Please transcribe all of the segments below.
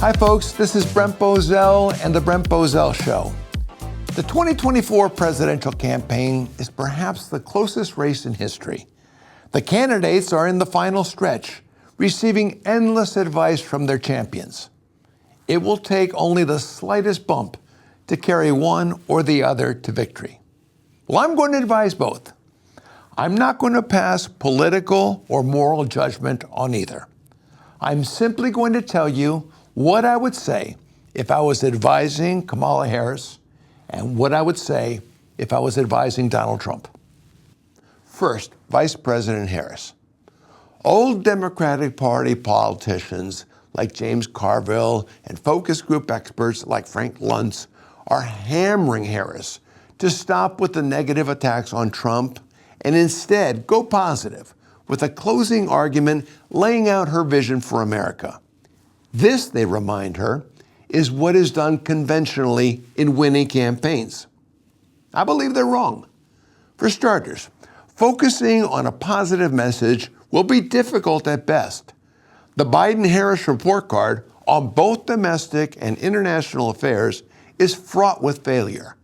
Hi folks, this is Brent Bozell and The Brent Bozell Show. The 2024 presidential campaign is perhaps the closest race in history. The candidates are in the final stretch, receiving endless advice from their champions. It will take only the slightest bump to carry one or the other to victory. Well, I'm going to advise both. I'm not going to pass political or moral judgment on either. I'm simply going to tell you what I would say if I was advising Kamala Harris and what I would say if I was advising Donald Trump. First, Vice President Harris. Old Democratic Party politicians like James Carville and focus group experts like Frank Luntz are hammering Harris to stop with the negative attacks on Trump and instead go positive with a closing argument laying out her vision for America. This, they remind her, is what is done conventionally in winning campaigns. I believe they're wrong. For starters, focusing on a positive message will be difficult at best. The Biden-Harris report card on both domestic and international affairs is fraught with failure,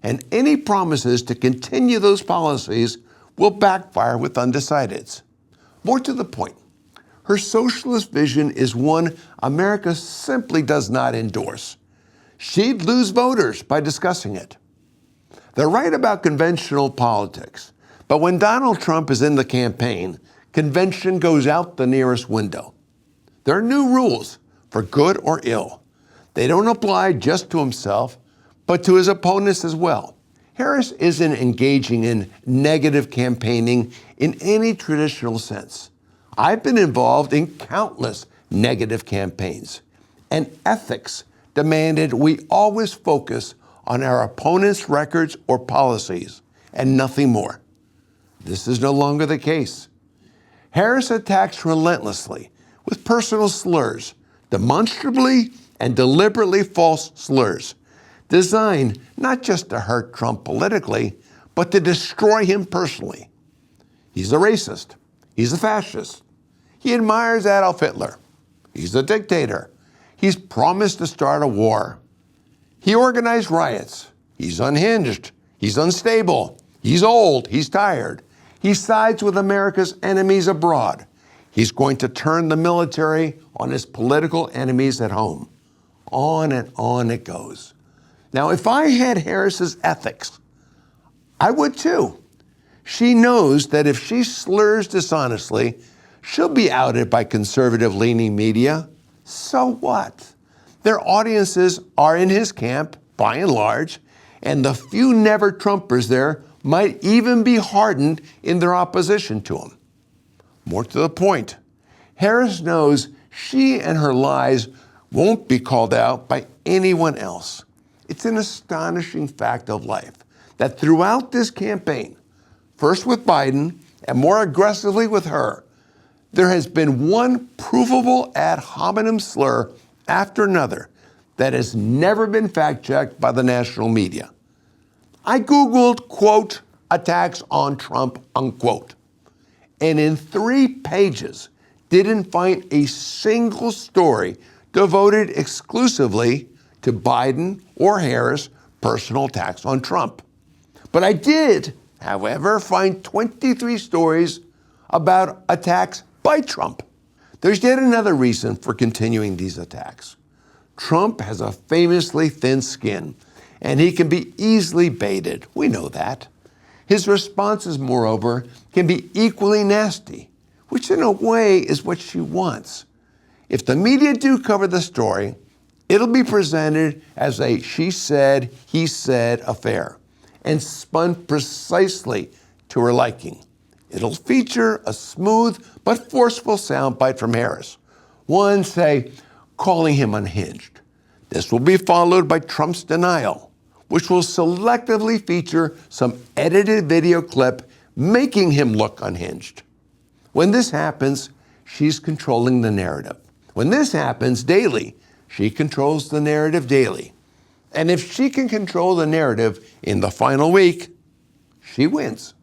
and any promises to continue those policies will backfire with undecideds. More to the point, her socialist vision is one America simply does not endorse. She'd lose voters by discussing it. They're right about conventional politics, but when Donald Trump is in the campaign, convention goes out the nearest window. There are new rules, for good or ill. They don't apply just to himself, but to his opponents as well. Harris isn't engaging in negative campaigning in any traditional sense. I've been involved in countless negative campaigns, and ethics demanded we always focus on our opponent's records or policies and nothing more. This is no longer the case. Harris attacks relentlessly with personal slurs, demonstrably and deliberately false slurs, designed not just to hurt Trump politically, but to destroy him personally. He's a racist. He's a fascist. He admires Adolf Hitler. He's a dictator. He's promised to start a war. He organized riots. He's unhinged. He's unstable. He's old. He's tired. He sides with America's enemies abroad. He's going to turn the military on his political enemies at home. On and on it goes. Now, if I had Harris's ethics, I would too. She knows that if she slurs dishonestly, she'll be outed by conservative-leaning media. So what? Their audiences are in his camp, by and large, and the few never-Trumpers there might even be hardened in their opposition to him. More to the point, Harris knows she and her lies won't be called out by anyone else. It's an astonishing fact of life that throughout this campaign, first with Biden and more aggressively with her, there has been one provable ad hominem slur after another that has never been fact-checked by the national media. I Googled, quote, attacks on Trump, unquote, and in 3 pages didn't find a single story devoted exclusively to Biden or Harris' personal attacks on Trump. But I did, however, find 23 stories about attacks by Trump. There's yet another reason for continuing these attacks. Trump has a famously thin skin, and he can be easily baited. We know that. His responses, moreover, can be equally nasty, which in a way is what she wants. If the media do cover the story, it'll be presented as a she said, he said affair, and spun precisely to her liking. It'll feature a smooth but forceful soundbite from Harris. One, say, calling him unhinged. This will be followed by Trump's denial, which will selectively feature some edited video clip making him look unhinged. When this happens, she's controlling the narrative. When this happens daily, she controls the narrative daily. And if she can control the narrative in the final week, she wins.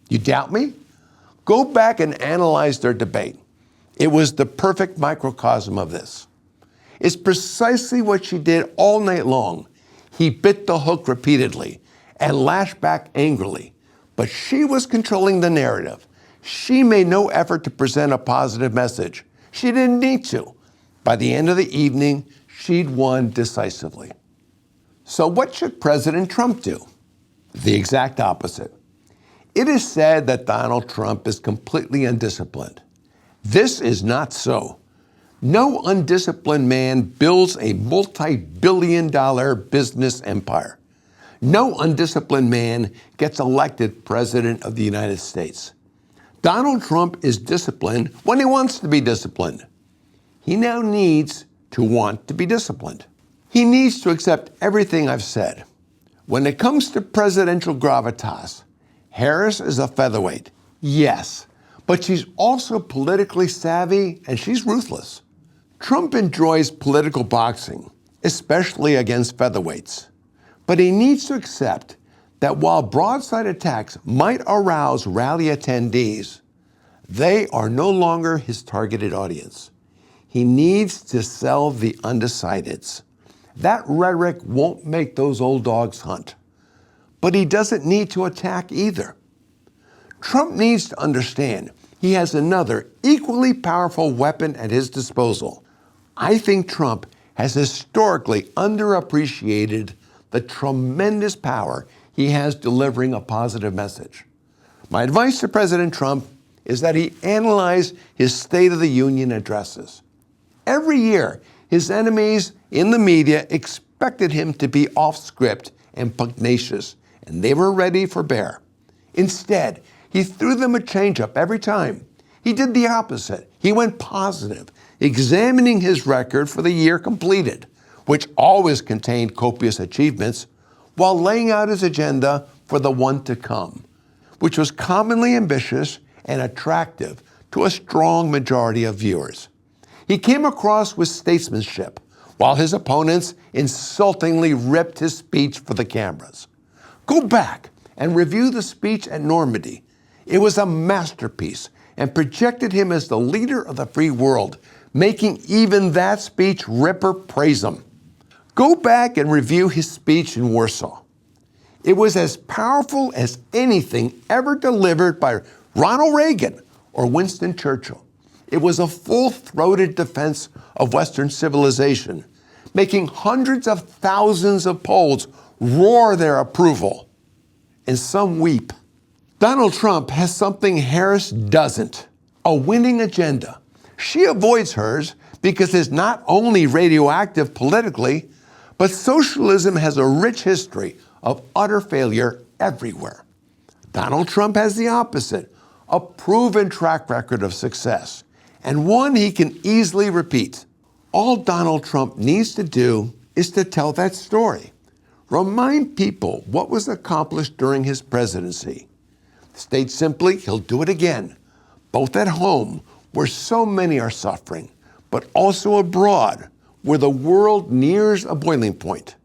You doubt me? Go back and analyze their debate. It was the perfect microcosm of this. is precisely what she did all night long. He bit the hook repeatedly and lashed back angrily, but she was controlling the narrative. She made no effort to present a positive message. She didn't need to. By the end of the evening, she'd won decisively. So what should President Trump do? The exact opposite. It is said that Donald Trump is completely undisciplined. This is not so. No undisciplined man builds a multi-billion-dollar business empire. No undisciplined man gets elected President of the United States. Donald Trump is disciplined when he wants to be disciplined. He now needs to want to be disciplined. He needs to accept everything I've said. When it comes to presidential gravitas, Harris is a featherweight, yes, but she's also politically savvy and she's ruthless. Trump enjoys political boxing, especially against featherweights. But he needs to accept that while broadside attacks might arouse rally attendees, they are no longer his targeted audience. He needs to sell the undecideds. That rhetoric won't make those old dogs hunt. But he doesn't need to attack either. Trump needs to understand he has another equally powerful weapon at his disposal. I think Trump has historically underappreciated the tremendous power he has delivering a positive message. My advice to President Trump is that he analyze his State of the Union addresses. Every year, his enemies in the media expected him to be off script and pugnacious, and they were ready for bear. Instead, he threw them a changeup every time. He did the opposite. He went positive, examining his record for the year completed, which always contained copious achievements, while laying out his agenda for the one to come, which was commonly ambitious and attractive to a strong majority of viewers. He came across with statesmanship, while his opponents insultingly ripped his speech for the cameras. Go back and review the speech at Normandy. It was a masterpiece and projected him as the leader of the free world, making even that speech ripper praise him. Go back and review his speech in Warsaw. It was as powerful as anything ever delivered by Ronald Reagan or Winston Churchill. It was a full-throated defense of Western civilization, making hundreds of thousands of Poles roar their approval, and some weep. Donald Trump has something Harris doesn't, a winning agenda. She avoids hers because it's not only radioactive politically, but socialism has a rich history of utter failure everywhere. Donald Trump has the opposite, a proven track record of success, and one he can easily repeat. All Donald Trump needs to do is to tell that story. Remind people what was accomplished during his presidency. State simply, he'll do it again, both at home, where so many are suffering, but also abroad, where the world nears a boiling point.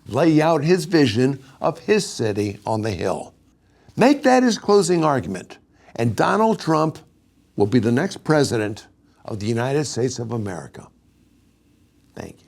Lay out his vision of his city on the hill. Make that his closing argument, and Donald Trump will be the next president of the United States of America. Thank you.